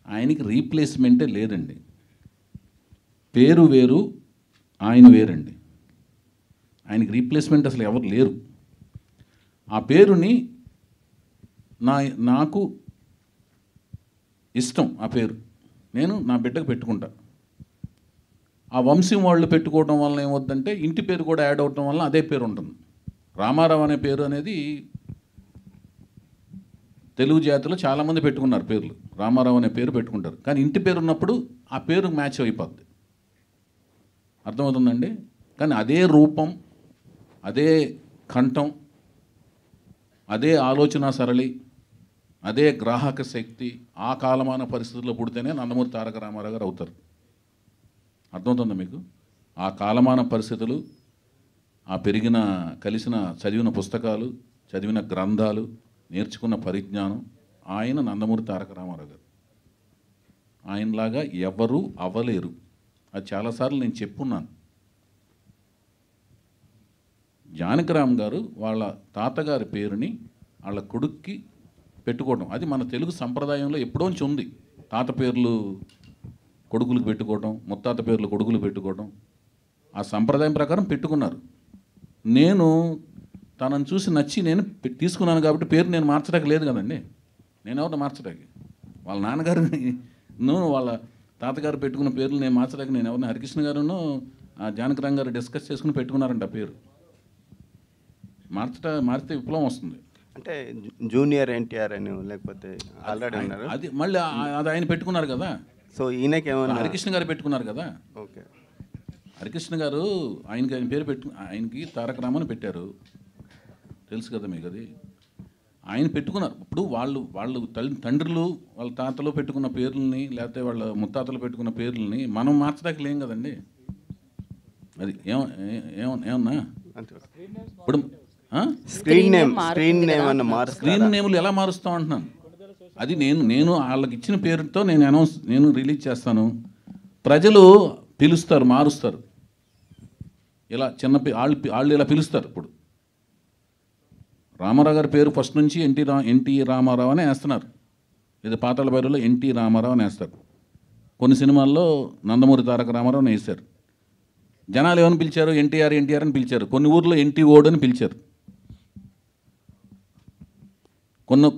ఆయనకి రీప్లేస్మెంటే లేదండి. పేరు వేరు, ఆయన వేరండి. ఆయనకి రీప్లేస్మెంట్ అసలు ఎవరు లేరు. ఆ పేరుని నాకు ఇష్టం. ఆ పేరు నేను నా బిడ్డకు పెట్టుకుంటా. ఆ వంశం వాళ్ళు పెట్టుకోవడం వల్ల ఏమవుతుందంటే ఇంటి పేరు కూడా యాడ్ అవడం వల్ల అదే పేరు ఉంటుంది. రామారావు అనే పేరు అనేది తెలుగు జాతిలో చాలామంది పెట్టుకున్నారు పేర్లు. రామారావు అనే పేరు పెట్టుకుంటారు. కానీ ఇంటి పేరు ఉన్నప్పుడు ఆ పేరు మ్యాచ్ అయిపోద్ది. అర్థమవుతుందండి? కానీ అదే రూపం, అదే కంఠం, అదే ఆలోచన సరళి, అదే గ్రాహక శక్తి ఆ కాలమాన పరిస్థితుల్లో పుడితేనే నందమూరి తారక రామారావు గారు అవుతారు. అర్థమవుతుందా మీకు? ఆ కాలమాన పరిస్థితులు, ఆ పెరిగిన కలిసిన చదివిన పుస్తకాలు, చదివిన గ్రంథాలు, నేర్చుకున్న పరిజ్ఞానం, ఆయన నందమూరి తారక రామారావు గారు. ఆయనలాగా ఎవరు అవ్వలేరు. అది చాలాసార్లు నేను చెప్పున్నాను. జానకిరామ్ గారు వాళ్ళ తాతగారి పేరుని వాళ్ళ కొడుక్కి పెట్టుకోవడం అది మన తెలుగు సంప్రదాయంలో ఎప్పుడోంచి ఉంది. తాత పేర్లు కొడుకులకు పెట్టుకోవడం, ముత్తాత పేర్లు కొడుకులు పెట్టుకోవడం, ఆ సంప్రదాయం ప్రకారం పెట్టుకున్నారు. నేను తనను చూసి నచ్చి నేను తీసుకున్నాను కాబట్టి పేరు నేను మార్చడానికి లేదు కదండి. నేను ఎవరిని మార్చడానికి? వాళ్ళ నాన్నగారిని వాళ్ళ తాతగారు పెట్టుకున్న పేర్లు నేను మార్చడానికి నేను ఎవరిని? హరికృష్ణ గారును జానకిరామ్ గారు డిస్కస్ చేసుకుని పెట్టుకున్నారంట పేరు. మారితే విప్లవం వస్తుంది. అంటే జూనియర్ ఎన్టీఆర్ అని లేకపోతే ఆల్రెడీ ఉన్నారు. అది మళ్ళీ అది ఆయన పెట్టుకున్నారు కదా. సో ఈయనకి ఏమన్నా హరికృష్ణ గారు పెట్టుకున్నారు కదా. ఓకే. హరికృష్ణ గారు ఆయన పేరు ఆయనకి తారక రామని పెట్టారు. తెలుసు కదా మీకు అది. ఆయన పెట్టుకున్నారు. ఇప్పుడు వాళ్ళు తండ్రులు వాళ్ళ తాతలు పెట్టుకున్న పేర్లని లేకపోతే వాళ్ళ ముత్తాతలు పెట్టుకున్న పేర్లని మనం మార్చడానికి లేం కదండి. అది ఏమన్నా ఇప్పుడు స్క్రీన్ నేమ్లు ఎలా మారుస్తాం అంటున్నాను. అది నేను వాళ్ళకి ఇచ్చిన పేరుతో నేను రిలీజ్ చేస్తాను. ప్రజలు పిలుస్తారు, మారుస్తారు. ఇలా వాళ్ళు ఇలా పిలుస్తారు. ఇప్పుడు రామారావు గారి పేరు ఫస్ట్ నుంచి ఎన్టీ రామారావు అని వేస్తున్నారు. ఇది పాతాళ భైరవిలో ఎన్టీ రామారావు అని వేస్తారు. కొన్ని సినిమాల్లో నందమూరి తారక రామారావు అని వేశారు. జనాలు ఏమని పిలిచారు? ఎన్టీఆర్ అని పిలిచారు. కొన్ని ఊర్లో ఎన్టీ ఓడ్ అని పిలిచారు.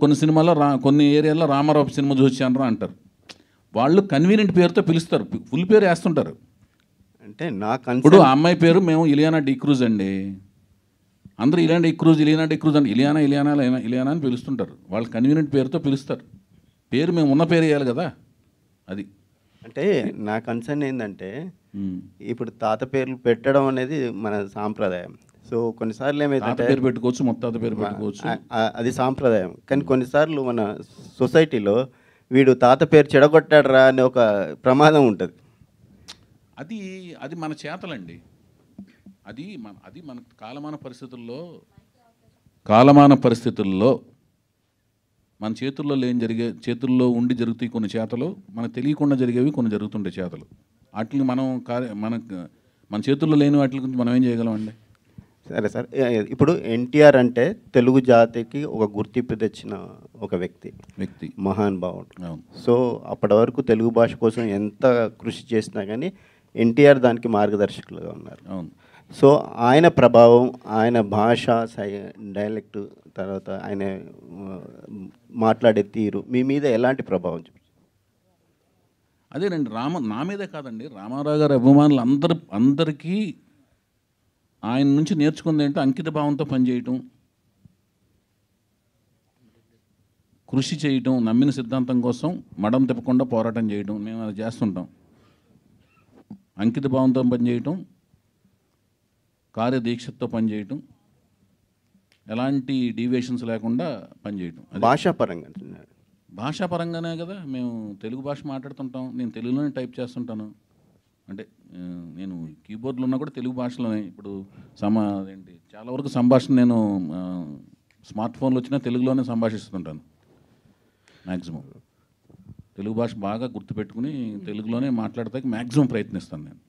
కొన్ని సినిమాల్లో కొన్ని ఏరియాల్లో రామారావు సినిమా చూసాను అంటారు. వాళ్ళు కన్వీనియంట్ పేరుతో పిలుస్తారు, ఫుల్ పేరు వేస్తుంటారు. అంటే ఇప్పుడు ఆ అమ్మాయి పేరు మేము ఇలియానా డిక్రూజ్ అండి. అందరూ ఇలియానా డిక్రూజ్ అంటే ఇలియానా అని పిలుస్తుంటారు. వాళ్ళు కన్వీనియంట్ పేరుతో పిలుస్తారు. పేరు మేము ఉన్న పేరు వేయాలి కదా. అది అంటే నా కన్సర్న్ ఏంటంటే ఇప్పుడు తాత పేర్లు పెట్టడం అనేది మన సాంప్రదాయం. సో కొన్నిసార్లు ఏమైతే పేరు పెట్టుకోవచ్చు, ముత్తాత పేరు పెట్టుకోవచ్చు, అది సాంప్రదాయం. కానీ కొన్నిసార్లు మన సొసైటీలో వీడు తాత పేరు చెడగొట్టాడరా అనే ఒక ప్రమాదం ఉంటుంది. అది మన చేతలండి. అది మన కాలమాన పరిస్థితుల్లో మన చేతుల్లో ఉండి జరుగుతాయి కొన్ని చేతలు, మనకు తెలియకుండా జరిగేవి కొన్ని జరుగుతుంటాయి చేతలు. వాటిని మన చేతుల్లో లేని వాటి గురించి మనం ఏం చేయగలం అండి? సరే సార్, ఇప్పుడు ఎన్టీఆర్ అంటే తెలుగు జాతికి ఒక గుర్తింపు తెచ్చిన ఒక వ్యక్తి, మహానుభావుడు. సో అప్పటి వరకు తెలుగు భాష కోసం ఎంత కృషి చేసినా కానీ ఎన్టీఆర్ దానికి మార్గదర్శకులుగా ఉన్నారు. అవును. సో ఆయన ప్రభావం, ఆయన భాష డైలెక్ట్, తర్వాత ఆయన మాట్లాడే తీరు మీ మీద ఎలాంటి ప్రభావం చూపించారు? అదేనండి, నా మీదే కాదండి, రామారావు గారి అభిమానులు అందరికీ ఆయన నుంచి నేర్చుకుంది ఏంటో అంకిత భావంతో పనిచేయటం, కృషి చేయటం, నమ్మిన సిద్ధాంతం కోసం మడం తిప్పకుండా పోరాటం చేయటం. మేము అది చేస్తుంటాం. అంకిత భావంతో పనిచేయటం, కార్యదీక్షతో పనిచేయటం, ఎలాంటి డీవియేషన్స్ లేకుండా పనిచేయటం. భాషాపరంగానే కదా మేము తెలుగు భాష మాట్లాడుతుంటాం. నేను తెలుగులోనే టైప్ చేస్తుంటాను. అంటే నేను కీబోర్డ్లో ఉన్నా కూడా తెలుగు భాషలోనే. ఇప్పుడు చాలా వరకు సంభాషణ నేను స్మార్ట్ ఫోన్లో వచ్చినా తెలుగులోనే సంభాషిస్తుంటాను. మ్యాక్సిమం తెలుగు భాష బాగా గుర్తుపెట్టుకుని తెలుగులోనే మాట్లాడటానికి మ్యాక్సిమం ప్రయత్నిస్తాను నేను.